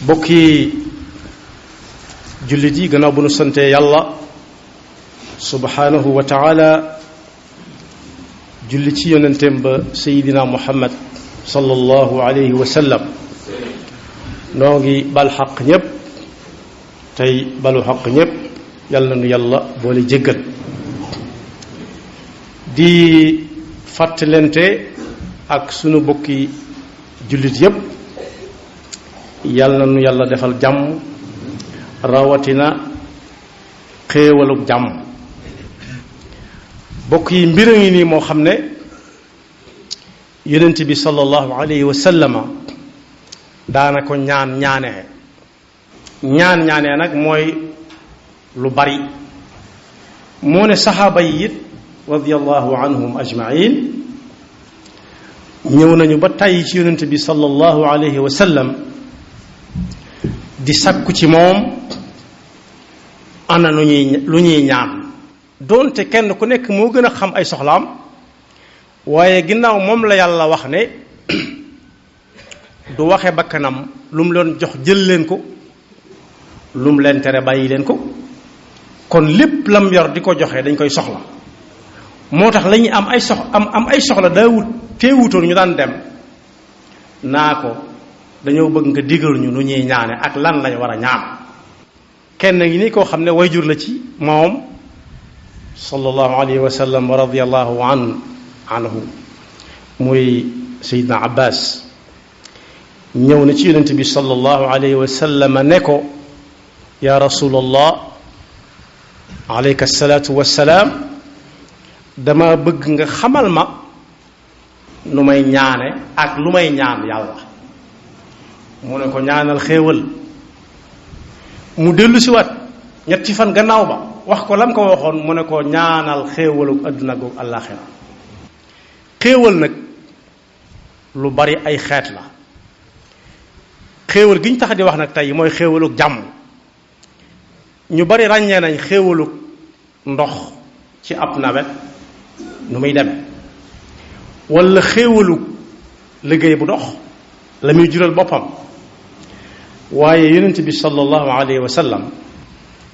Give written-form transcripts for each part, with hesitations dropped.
bokki jullit yi gannaaw bu nu sante yàlla subhanahu wa taala julli ci yonenteem ba sayidina muhammad sallallahu alayhi wa sallam noo ngi bal xaq ñépp tey balu xaq ñépp yàlla na nu yàlla boole jéggal di fàttalente ak sunu bokki jullit yépp yàlla na nu yàlla defal jàmm rawatina xéewalug jàmm bokk yi mbir a ngi nii moo xam ne yonent bi sallallahu alayhi wa sallama daana ko ñaanee nag mooy lu bari moo ne saxaaba yi it radiyallahu anhum ajmain ñëw nañu ba tàyyi ci yonent bi sallallahu alayhi wa sallam di sakku ci moom ana lu ñuy ñaan doonte kenn ku nekk moo gën a xam ay soxlaam waaye ginnaaw moom la yàlla wax ne du waxe bakkanam lu mu leen jox jël leen ko lu mu leen tere bàyyi leen ko kon lépp lam yor di ko joxe dañ koy soxla moo tax la ñuy am ay soxla daawut teewutoon ñu daan dem naa ko dañoo bëgg nga digal ñu nu ñuy ñaane ak lan lañ war a ñaan kenn ngi ni koo xam ne wayjur la ci moom sallallahu alayhi wa sallam wa radiyallahu anhu muy Seydina Abbas ñëw na ci yonent bi sallallahu alayhi wa sallam ne ko ya rasulallah alayka salaatu wassalaam dama bëgg nga xamal ma nu may ñaane ak lu may ñaan yàlla mu ne ko ñaanal xéewal mu dellu si waat ñetti fan gannaaw ba wax ko lam ko waxoon mu ne ko ñaanal xéewalu adduna goog àllaaxira xéewal nag lu bari ay xeet la xéewal gi ñu tax di wax nag tey mooy xéewalug jàmm ñu bari ràññee nañ xéewalug ndox ci ab nawet nu muy demee walla xéewalug liggéey bu dox la muy jural boppam waaye yonent bi sallallahu alayhi wa sallam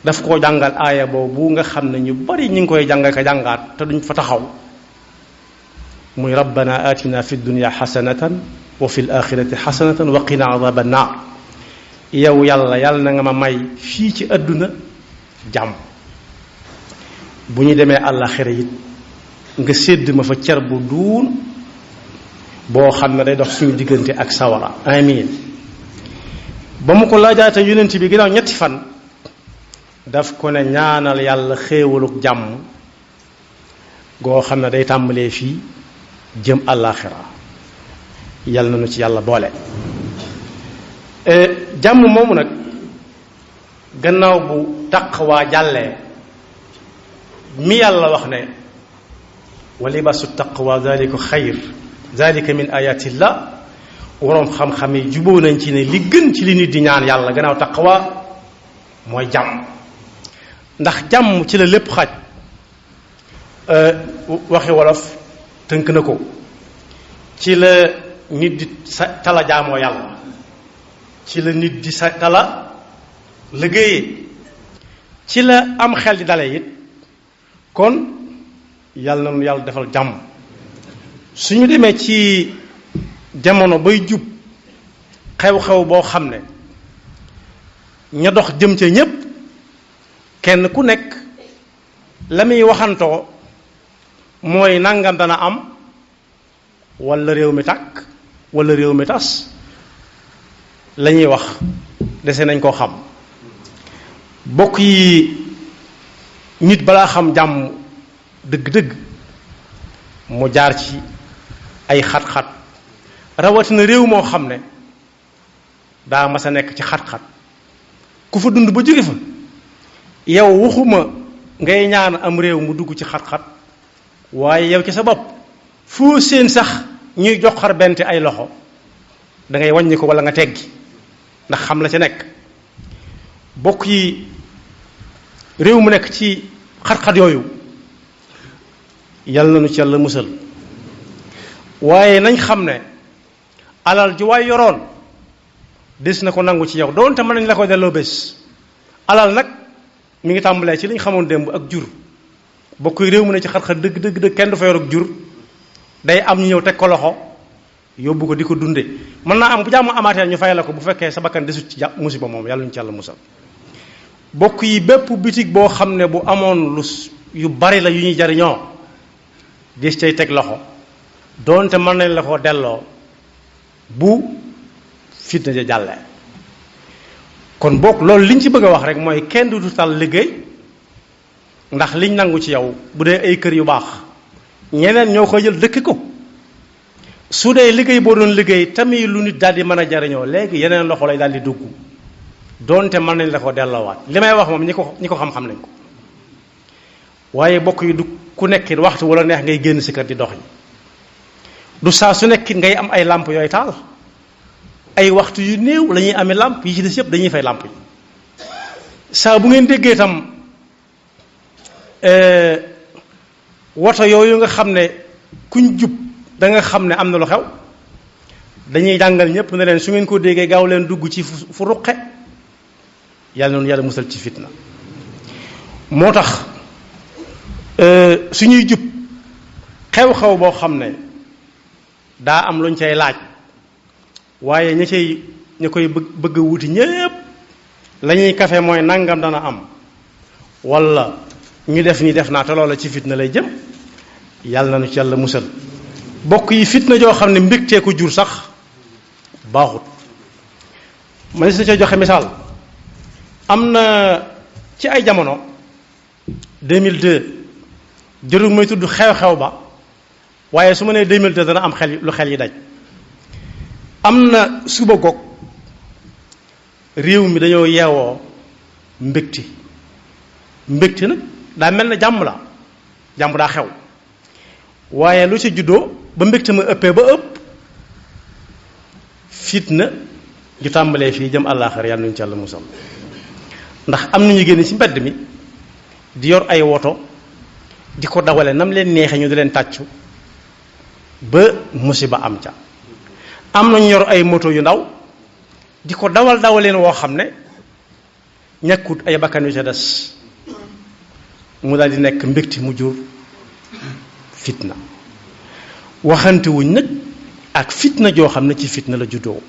daf koo jàngal aaya boobu nga xam ne ñu bari ñu ngi koy jàng ka jàngaat te duñ fa taxaw muy rabbana atina fi dunya xasanatan wa fi l axirati xasanatan wa qina adaba annaar yow yàlla na nga ma may fii ci àdduna jàmm bu ñu demee àllaaxira it nga sédd ma fa cer bu duun boo xam ne day dox suñu diggante ak sawara amin ba mu ko laajaate yonent bi ginnaaw ñetti fan daf ko ne ñaanal yàlla xéewaluk jàmm goo xam ne day tàmbalee fii jëm àllaaxira yàlla na nu ci yàlla boole jàmm moomu nag gannaaw bu taqwa jàllee mi yàlla wax ne wa libaasu taqwa zalika xayr zalika min ayatillah waroom xam-xam yi juboo nañ ci ne li gën ci li nit di ñaan yàlla gannaaw taqwa mooy jàmm ndax jàmm ci la lépp xaj waxi wolof tënk na ko ci la nit di sa tala jaamoo yàlla ci la nit di sa tala liggéeyee ci la am xel di dale it kon yàlla na nu yàlla defal jàmm suñu demee ci jamono bay jub xew-xew boo xam ne ña dox jëm ca ñépp kenn ku nekk la muy waxantoo mooy nangam dana am walla réew mi tàkk walla réew mi tas la ñuy wax dese nañ koo xam bokk yi nit balaa xam jàmm dëgg-dëgg mu jaar ci ay xat-xat rawatina réew moo xam ne daa mas a nekk ci xat-xat ku fa dund ba jóge fa yow waxuma ngay ñaan am réew mu dugg ci xat-xat waaye yow ci sa bopp foo seen sax ñuy joxar bente ay loxo da ngay wàññi ko walla nga teggi ndax xam la ca nekk bokk yi réew mu nekk ci xat-xat yooyu yàlla na nu ci yàlla musal waaye nañ xam ne alal ji waay yoroon des na ko nangu ci yow doonte mën nañ la ko delloo bés. alal nag mi ngi tàmbalee ci li ñu xamoon démb ak jur bokk yi réew mu ne ci xar-xar dëgg kenn du fa yor ak jur day am ñu ñëw teg ko loxo yóbbu ko di ko dunde mën naa am bu jàmm amaateel ñu fay la ko bu fekkee sa bakkan desut ci musiba moom yàlla ñu ci yàlla musal. bokk yi bépp bitig boo xam ne bu amoon lu yu bari la yu ñuy jariñoo des cay teg loxo doonte mën nañ la ko delloo bu fitna ja jàllee. kon bokk loolu liñ ci bëgg a wax rek mooy kenn du tal liggéey ndax liñ nangu ci yow bu dee ay kër yu baax ñeneen ñoo koy jël dëkk ko su dee liggéey boo doon liggéey tamit lu nit daal di mën a jariñoo léegi yeneen loxo lay daal di dugg doonte mën nañ la ko delloowaat li may wax moom ñi ko xam-xam nañ ko waaye bokk yi du ku nekkit waxtu wala neex ngay génn si kër di dox yi du saa su nekkit ngay am ay làmp yooyu taal ay waxtu yu néew la ñuy amee làmp yi ci des yëpp dañuy fay làmp yi saa bu ngeen déggee itam woto yooyu nga xam ne kuñ jub da nga xam ne am na lu xew dañuy jàngal ñëpp ne leen su ngeen ko déggee gaaw leen dugg ci fu ruqe yàlla noonu yàlla musal ci fitna. moo tax suñuy jub xew-xew boo xam ne daa am luñ cay laaj waaye ña koy bëgg a wuti ñépp la ñuy kafe mooy nangam dana am wala ñu def ni def naa te loola ci fitna lay jëm yàlla na nu ci yàlla musal. bokk yi fitna joo xam ne mbégtee ko jur sax baaxut. ma ne sa ca joxe misaal am na ci ay jamono 2002 jërul may tudd xew-xew ba waaye su ma nee 2002 dana am xel lu xel yi daj. am na suba goog réew mi dañoo yeewoo mbégte nag daa mel na jàmm daa xew waaye lu ci juddoo ba mbégte ma ëppee ba ëpp fitna ju tàmbalee fii jëm àllaaxira yàlla nañu ci yàlla musal. ndax am nañu génn ci mbedd mi di yor ay woto di ko dawale nam leen neexee ñu di leen tàccu ba musiba am ca. am nañu yor ay moto yu ndaw di ko dawaleen woo xam ne ñàkkut ay bakkan yu ca des mu daal di nekk mbégte mu jur fitna waxante wuñ nag ak fitna joo xam ne ci fitna la juddoo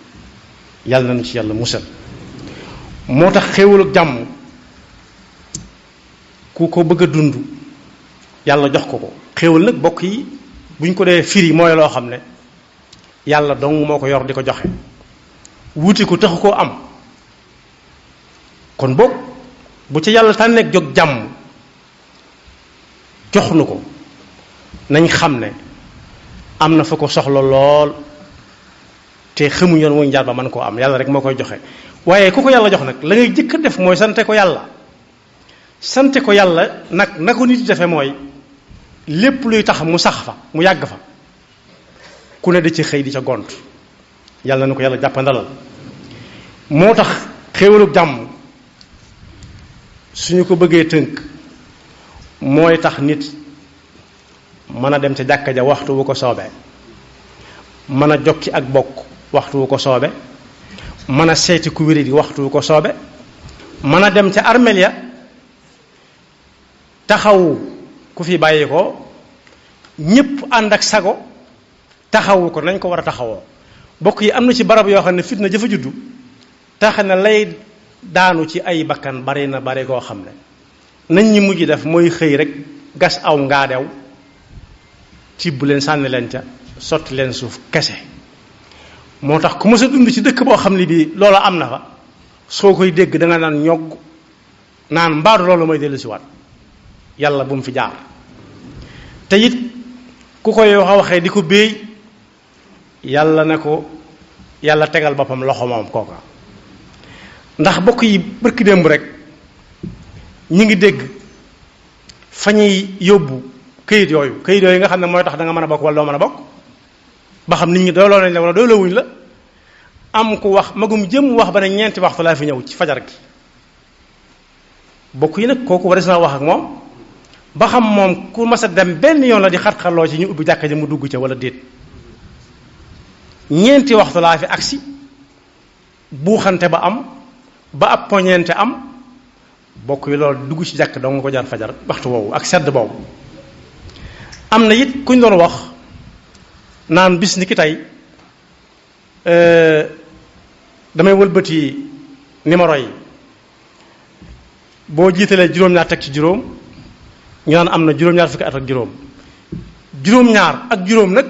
yàlla nañu ci yàlla musal. moo tax xéewal ak jàmm ku ko bëgg a dund yàlla jox ko xéewal nag bokk yi buñ ko dee firi mooy loo xam ne yàlla dong moo ko yor di ko joxe wuti ko taxu koo am kon boog bu ci yàlla tànneeg jóg jàmm jox nu ko nañ xam ne am na fa ko soxla lool te xamuñ yoon wuñ jaar ba mën koo am yàlla rek moo koy joxe. waaye ku ko yàlla jox nag la ngay jëkk def mooy sante ko yàlla nag na ko nit di defe mooy lépp luy tax mu sax fa mu yàgg fa ku ne da ci xëy di ca gont yàlla na ko yàlla jàppandalal. moo tax xéewalu jàmm suñu ko bëggee tënk mooy tax nit mën a dem ca jàkka ja waxtu wu ko soobee mën a jokki ak bokk waxtu wu ko soobe mën a seeti ku wéri di waxtu wu ko soobe mën a dem ca armeel ya taxawu ku fi bàyyi ko ñépp ànd ak sago taxawu ko nañ ko war a taxawoo. bokk yi am na ci barab yoo xam ne fitna jëfa juddu tax na lay daanu ci ay bakkan bari na bari koo xam ne nañ ñi mujj def mooy xëy rek gas aw ngaadew tibb leen sànni leen ca sotti leen suuf kese. moo tax ku mës a dund ci dëkk boo xam ne bii loola am na fa soo koy dégg da nga naan ñogg naan mbaadu loolu mooy dellu si waat yàlla bu mu fi jaar. te it ku koy waxee di ko béy yàlla ne ko yàlla tegal boppam loxo moom kooka. ndax bokk yi barki démb rek ñi ngi dégg fa ñuy yóbbu këyit yooyu nga xam ne mooy tax da nga mën a bokk wala doo mën a bokk ba xam nit ñi doyloo nañ la wala doyloo wuñ la am ku wax magum jëm wax ba ne ñeenti waxtu laa fi ñëw ci fajar gi. bokk yi nag kooku waris naa wax ak moom ba xam moom ku mas a dem benn yoon la di xat-xatloo ci ñu ubbi jàkka ji mu dugg ca wala déet. ñeenti waxtu laa fi agsi buuxante ba am ba ab poñeente am bokk yi loolu dugg ci jàkk dong nga ko jaar fajar waxtu woowu ak sedd boobu. am na it kuñ doon wax naan bis ni ki tey damay wëlbati numéro yi boo jiitalee juróom-ñaar teg ci juróom ñu naan am na juróom-ñaar fukki at ak juróom juróom-ñaar ak juróom nag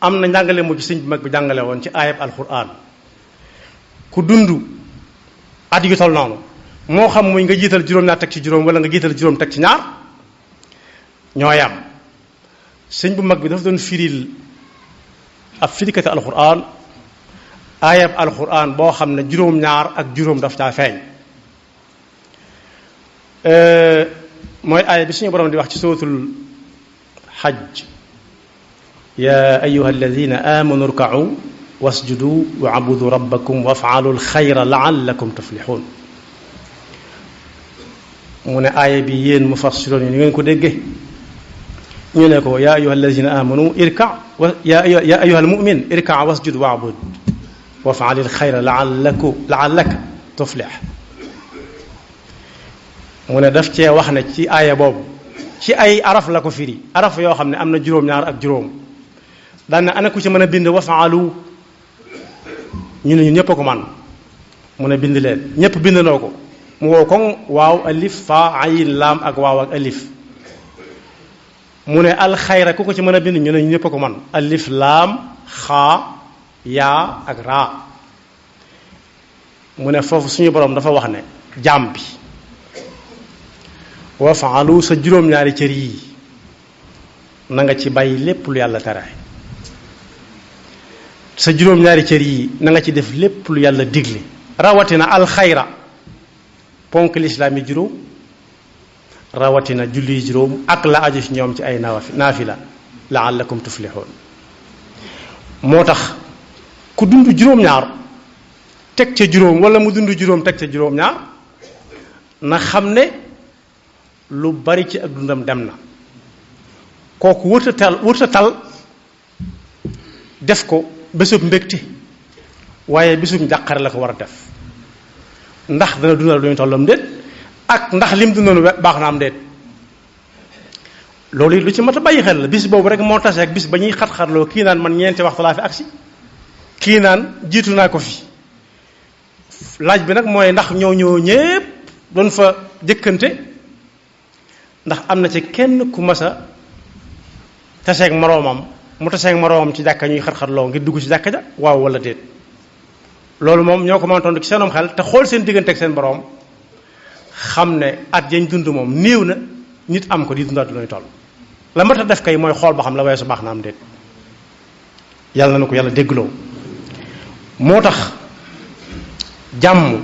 am na njàngale mu ci sëñ bi mag bi jàngale woon ci aayab alxuraan ku dund at yu tol noonu moo xam muy nga jiital juróom-ñaar teg ci juróom wala nga jiital juróom teg ci ñaar ñooy am. sëñ bu mag bi dafa doon firil ab firikati alxuraan aayab alxuraan boo xam ne juróom-ñaar ak juróom daf caa feeñ mooy aaya bi suñu borom di wax ci suratul xajj yaa ayuha alladina amanu rkau wasjudu waabudu rabbakum wafaalu alxayra laallakum tuflixuun mu ne aaya bi yéen mufassiroon yi ni ngeen ko dégge ñu ne ko yaa ayuha alladina amanu irka yaa ayuha almumin irka wasjud waabud wafaal alxayra laallaka tuflix mu ne daf cee wax ne ci aaya boobu ci ay araf la ko firi araf yoo xam ne am na juróom-ñaar ak juróom daan na ana ku ci mën a bind wafaalu ñu ne ñun ñëpp a ko man mu ne bind leen ñëpp bind noo ko mu woo koŋ waaw alif fa ayin laam ak waaw ak alif mu ne alxayra ku ko ci mën a bind ñu ne ñun ñëpp a ko man alif laam xaa yaa ak raa mu ne foofu suñu borom dafa wax ne jaam bi wafaalu sa juróom-ñaari cër yi na nga ci bàyyi lépp lu yàlla tere sa juróom-ñaari cër yi na nga ci def lépp lu yàlla digle rawatina alxayra ponk lislaam yi juróom rawatina julli juróom ak la aju ci ñoom ci ay naafila laallakum tuflixoon moo tax ku dund juróom-ñaar teg ca juróom wala mu dund juróom teg ca juróom-ñaar na xam ne lu bari ci ak dundam dem na kooku wërta tal def ko bésub mbégte waaye bésub njàqare la ko war a def ndax dana dundal lu ñu tollam déet ak ndax lim dundoon baax na am déet loolu it lu ci mat a bàyyi xel la bis boobu rek moo tase ak bis ba ñuy xat-xatloo kii naan man ñeenti waxtu laa fi agsi kii naan jiitu naa ko fi laaj bi nag mooy ndax ñoo ñépp doon fa jëkkante ndax am na ci kenn ku mas a taseeg moroomam mu taseeg moroomam ci jàkka ñuy xat-xatloo ngir dugg ci jàkka ja waaw wala déet loolu moom ñoo ko mën a tontu ci seenom xel te xool seen diggante ak seen boroom xam ne at yañ dund moom néew na nit am ko di dundaat lu ñuy toll la mat a def kay mooy xool ba xam la weesu baax na am déet yàlla na ko yàlla déggloo moo tax jàmm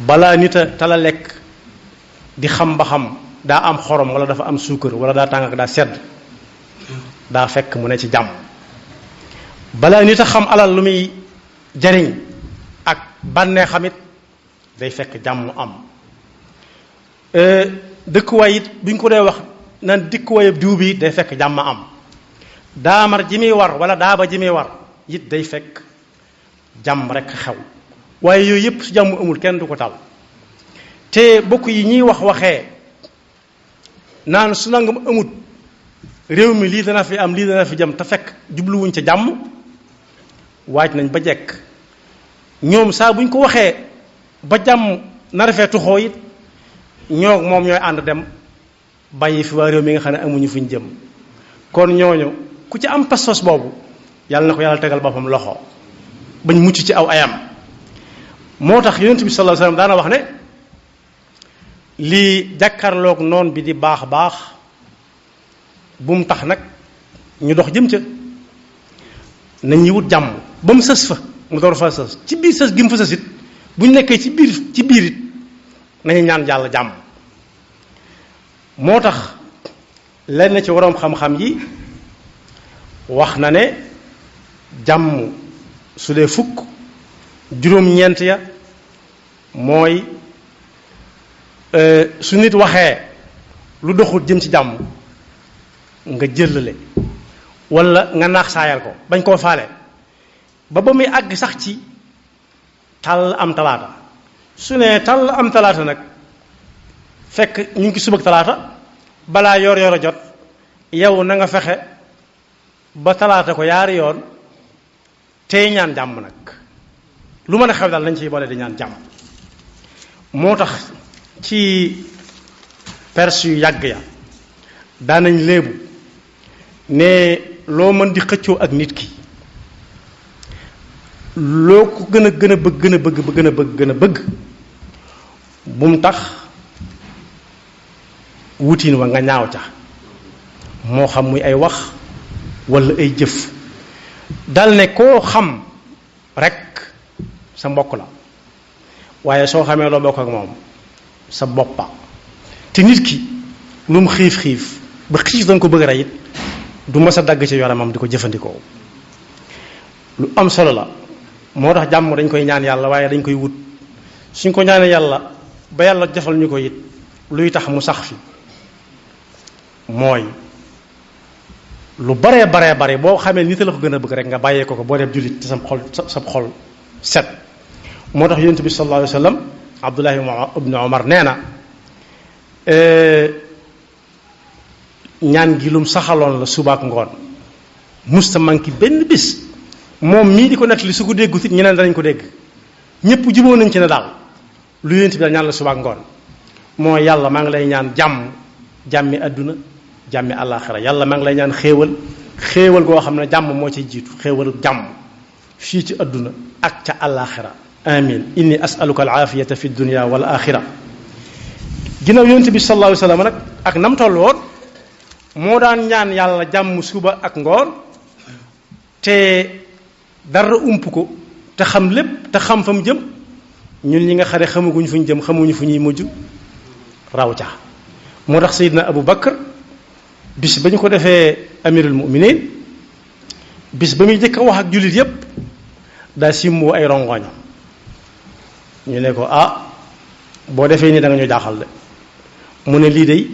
balaa nit a tala lekk di xam ba xam daa am xorom wala dafa am suukar wala daa tàng ak daa sedd daa fekk mu ne ci jàmm balaa nit a xam alal lu muy jariñ ak bànnee xamit day fekk jàmm am dëkkuwaay it bi ñu ko dee wax naan dëkkuwaayab diw bi day fekk jàmm am daamar ji muy war wala daaba ji muy war it day fekk jàmm rekk xew waaye yooyu yëpp su jàmm amul kenn du ko tal te bokk yi ñuy waxee naan su nangam amut réew mi lii dana fi am lii dana fi jëm te fekk jubluwuñ ca jàmm waaj nañ ba jekk ñoom saa buñ ko waxee ba jàmm na rafet tuxoo it ñoo moom ñooy ànd dem bàyyi fi waa réew mi nga xam ne amuñu fuñ jëm kon ñooñu ku ci am pas-pas boobu yàlla na ko yàlla tegal boppam loxo bañ mucc ci aw ayam moo tax yonent bi sallallahu alayhi wasallam daana wax ne lii jàkkarloog noon bi di baax bu mu tax nag ñu dox jëm ca nañ ñi wut jàmm ba mu sës fa mu door fa sës ci biir sës gi mu fa sës it bu ñu nekkee ci biir it nañu ñaan yàlla jàmm moo tax lenn ci waroom xam-xam yi wax na ne jàmm su dee fukk juróom-ñeent ya mooy su nit waxee lu doxul jëm ci jàmm nga jëlale wala nga naax saayal ko bañ koo faale ba muy àgg sax ci tàll am talaata su ne tàll am talaata nag fekk ñu ngi subag talaata balaa yor yor a jot yow na nga fexe ba talaata ko yaari yoon tey ñaan jàmm nag lu mën a xew daal nañ ciy boole di ñaan jàmm. moo tax ci perse yu yàgg ya daanañ léebu ne loo mën di xëccoo ak nit ki loo ko gën a bëgg bu mu tax wutiin wa nga ñaaw ca moo xam muy ay wax walla ay jëf dal ne koo xam rekk sa mbokk la waaye soo xamee loo bokk ak moom sa boppa te nit ki lu mu xiif ba xiif danga ko bëgg a rey it du mës a dagg ci yaramam di ko jëfandikoo lu am solo la. moo tax jàmm dañ koy ñaan yàlla waaye dañ koy wut suñ ko ñaanee yàlla ba yàlla defal ñu ko it luy tax mu sax fi mooy lu bare boo xamee nit la ko gën a bëgg rek nga bàyyee ko boo def jullit te sa xol set. moo tax yonent bi sallallahu alayhi wa sallam Abdullahi ibn Umar nee na ñaan gi lum saxaloon la subaak ngoon musta manki benn bis moom mii di ko nettali su ko déggu it ñeneen danañ ko dégg ñëpp juboo nañ ci ne daal lu yonent bi daal ñaan la subaak ngoon moo yàlla maa ngi lay ñaan jàmmi àdduna jàmmi àllaaxira yàlla maa ngi lay ñaan xéewal goo xam ne jàmm moo ciy jiitu xéewalu jàmm fii ci àdduna ak ca àllaaxira amin inni asaluka al aafiyata fi dunya wal axira ginnaaw yonent bi sallallahu alayhi wa sallam nag ak nam toll woon moo daan ñaan yàlla jàmm suba ak ngoon te dara ump ko te xam lépp te xam fa mu jëm ñun ñi nga xam ne xamaguñ fu ñu jëm xamuñu fu ñuy mujj raw ca moo tax Seydina Abu Bakar bis ba ñu ko defee amirul muminin bis ba muy jëkk a wax ak jullit yépp daa simmoo ay rongoñam ñu ne ko boo defee nii da nga ñu jaaxal de mu ne lii de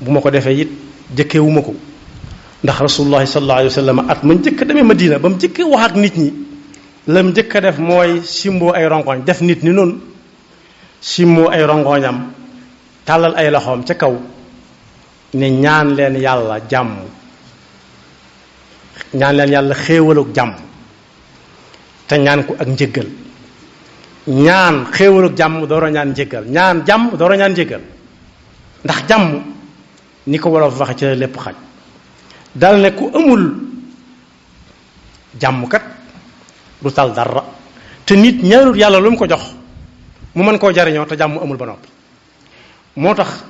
bu ma ko defee it jëkkewuma ko ndax rasulullahi sallallahu alayhi wa sallam at ma njëkk a demee Madina ba mu njëkk a wax ak nit ñi la mu njëkk a def mooy simboo ay rongoñ def nit ni noonu simboo ay rongoñam tàllal ay loxoom ca kaw ne ñaan leen yàlla jàmm ñaan leen yàlla xéewaluk jàmm te ñaan ko ak njëggal ñaan xéewaluk jàmm door a ñaan njëggal ñaan jàmm door a ñaan njëggal ndax jàmm ni ko wolof waxe ci lépp xaj dal ne ku amul jàmm kat du tal dara te nit ñaanut yàlla lu mu ko jox mu mën koo jariñoo te jàmm amul ba noppi moo tax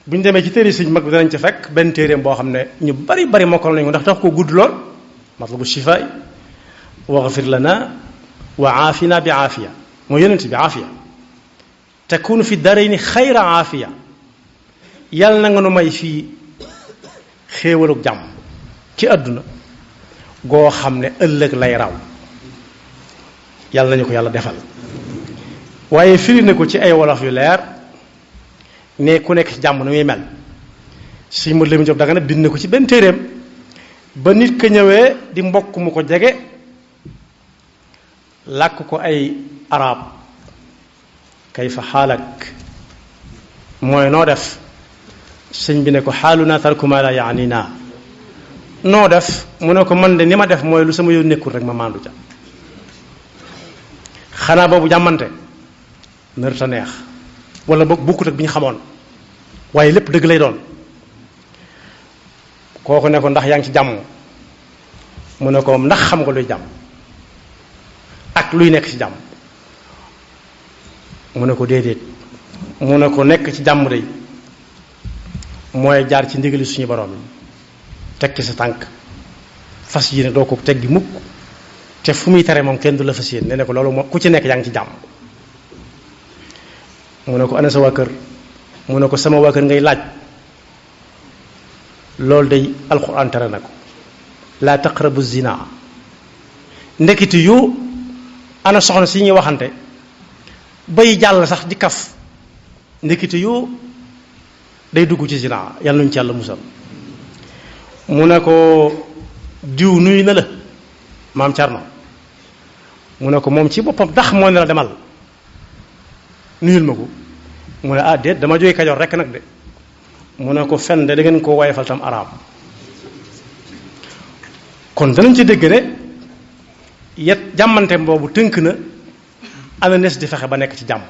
bu ñu demee ci téere sëñ mag bi danañ ci fekk benn téereem boo xam ne ñu bari mokkal nañu ko ndax tax koo gudd lool matlabu shifaay waghfir lana wa aafina bi aafiya moo yonent bi aafiya takunu fi darayni xayra aafiya yàlla na nga nu may fii xéewaluk jàmm ci àdduna goo xam ne ëllëg lay raw yàlla nañu ko yàlla defal waaye firi na ko ci ay wolof yu leer ne ku nekk ci jàmm na muy mel si mu lemi job danga ne bind na ko ci benn téeréem ba nit ka ñëwee di mbokk mu ko jege làkk ko ay arab kayfa xaalak mooy noo def sëñ bi ne ko xaaluna tarku ma la yaani naa noo def mu ne ko man de ni ma def mooy lu sama yoon nekkul rek ma maandu ca xanaa boobu jàmmante nërta neex wala boog bukkut ak bi ñu xamoon waaye lépp dëgg lay doon kooku ne ko ndax yaa ngi ci jàmm mu ne ko ndax xam nga luy jàmm ak luy nekk ci jàmm mu ne ko déedéet mu ne ko nekk ci jàmm day mooy jaar ci ndigali suñu borom yi teg ci sa tànk fas yéene doo ko teggi mukk te fu muy tere moom kenn du la fas yéene ne ko loolu moom ku ci nekk yaa ngi ci jàmm mu ne ko ana sa waa kër mu ne ko sama waa kër ngay laaj loolu day alxuraan tere na ko laa taqrabu zina ndekiti yu ana soxna si ñuy waxante bay jàll sax di kaf ndekiti yu day dugg ci zina yàlla nuñ ci yàlla musal mu ne ko diw nuyu na la maam Thierno mu ne ko moom ci boppam ndax moo ne la demal nuyul ma ko mu ne ah déet dama jógee Kajoor rekk nag de mu ne ko fen de da ngeen koo woyefal tam araam kon danañ ci dégg ne yet jàmmante boobu tënk na ana nes di fexe ba nekk ci jàmm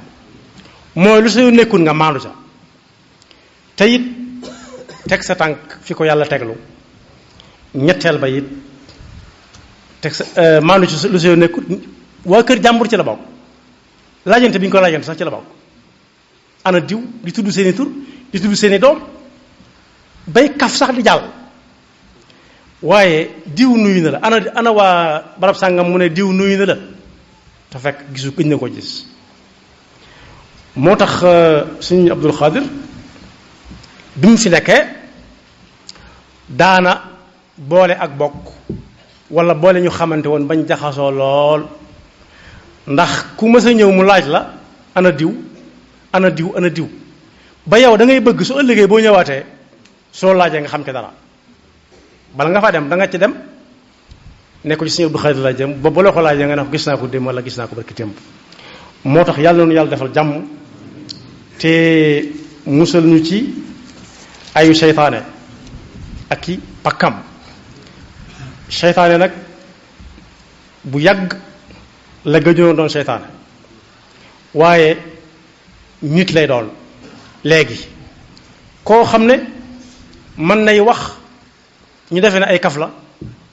mooy lu sa nekkul nga maandu ca te it teg sa tànk fi ko yàlla teglu ñetteel ba it teg sa maandu ci lu sa nekkul waa kër jàmbur ci la bokk laajante bi ñu ko laajante sax ci la bokk ana diw di tudd seeni tur di tudd seeni doom bay kaf sax di jàll waaye diw nuyu na la ana waa barab sàngam mu ne diw nuyu na la te fekk gisu gëj na ko gis moo tax suñu Abdul Xaadir bi mu fi nekkee daana boole ak bokk wala boole ñu xamante woon bañ jaxasoo lool ndax ku mës a ñëw mu laaj la ana diw ana diw ana diw ba yow da ngay bëgg su ëllëgee boo ñëwaatee soo laajee nga xam ci dara bala nga fa dem da nga ci dem ne ko ci suñu Abdou Khadir la jëm ba la ko laajee nga ne ko gis naa ko démb wala gis naa ko barki démb moo tax yàlla noonu yàlla defal jàmm te musal ñu ci ayu seytaane ak i pakkam seytaane nag bu yàgg la gëjoon doon seytaane waaye nit lay doon léegi koo xam ne mën nay wax ñu defee ne ay kaf la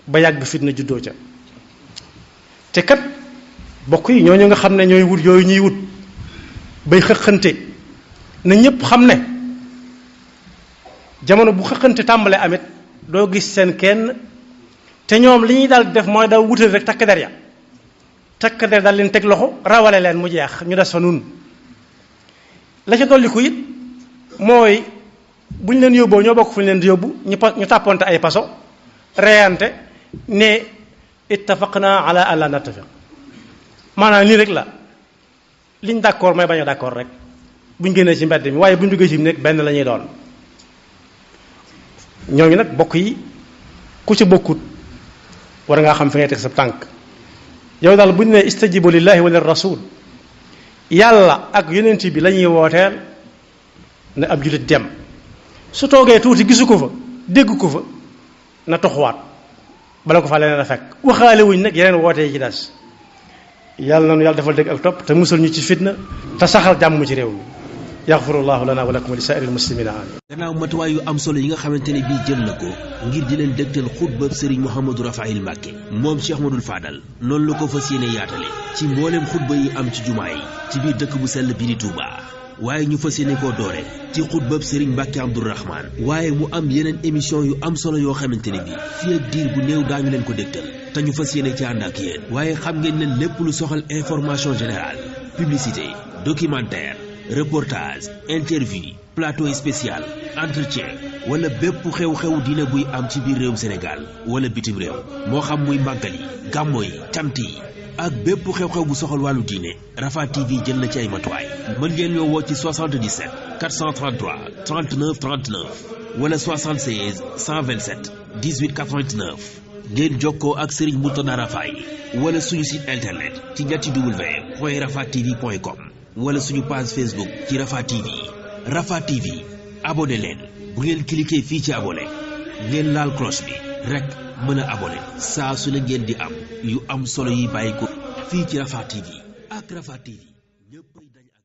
ba yàgg fitna juddoo ca te kat bokk yi ñooñu nga xam ne ñooy wut yooyu ñuy wut bay xëqante na ñépp xam ne jamono bu xëqante tàmbalee amit doo gis seen kenn te ñoom li ñuy daal def mooy daw wutal rek takk der ya takk der daal leen teg loxo rawale leen mu jeex ñu des fa nun la ca dolliku it mooy bu ñu leen yóbboo ñoo bokk fu ñu leen di yóbbu ñu tàpponte ay paso reyante ne ittafaqna ala alla nattafiq maanaam nii rek la liñ d'accord may bañ a d'accord rek buñ génnee ci mbedd mi waaye buñ duggee ci nekk benn la ñuy doon ñooñu nag bokk yi ku ci bokkut war ngaa xam fi ngay teg sa tànk yow daal bu ñu nee istajibu lillahi wa lir rasul yàlla ak yonent bi la ñuy wooteel ne ab jullit dem su toogee tuuti gisu ko fa dégg ko fa na toxuwaat bala ko fa leneen a fekk waxaale wuñ nag yeneen woote yi ci des yàlla na nu yàlla defal dégg ak topp te musal ñu ci fitna te saxal jàmm ci réew mi yaxfirullahu lana wa lakum wa li saa'iril muslimina amin gannaaw matuwaay yu am solo yi nga xamante ne bii jël na ko ngir di leen dégtal xutba Serigne Mouhamadou Rafaïl Mbacké moom Cheikh Ahmadoul Fadal noonu la ko fas yéene yaatale ci mbooleem xutba yi am ci jumaa yi ci biir dëkk bu sell bi di Touba waaye ñu fas yéene koo doore ci xutbab Serigne Mbacké Abdourahmane waaye mu am yeneen émission yu am solo yoo xamante ne bii fii ak diir bu néew daañu leen ko dégtal te ñu fas yéene ci ànd ak yéen waaye xam ngeen ne lépp lu soxal information générale publicité documentaire reportage interview plateau spécial entretien wala bépp xew-xew diine buy am ci biir réewum Sénégal wala bitim réew moo xam muy màggal yi gàmmo yi cant yi ak bépp xew-xew bu soxal wàllu diine Rafah TV jël na ci ay matuwaay mën ngeen ñoo woo ci 77 433 39 39 wala 76 127 18 89 ngeen jokkoo ak Serigne Mourtada Rafaï wala suñu site internet ci www.rafahtv.com wala suñu page Facebook ci Rafah TV Rafah TV abonné leen bu ngeen cliquer fii ci abonné ngeen laal cloche bi rek mën a abonné saa su ne ngeen di am yu am solo yi bàyyi ko fii ci Rafah TV ak Rafah TV ñëppay dañ ak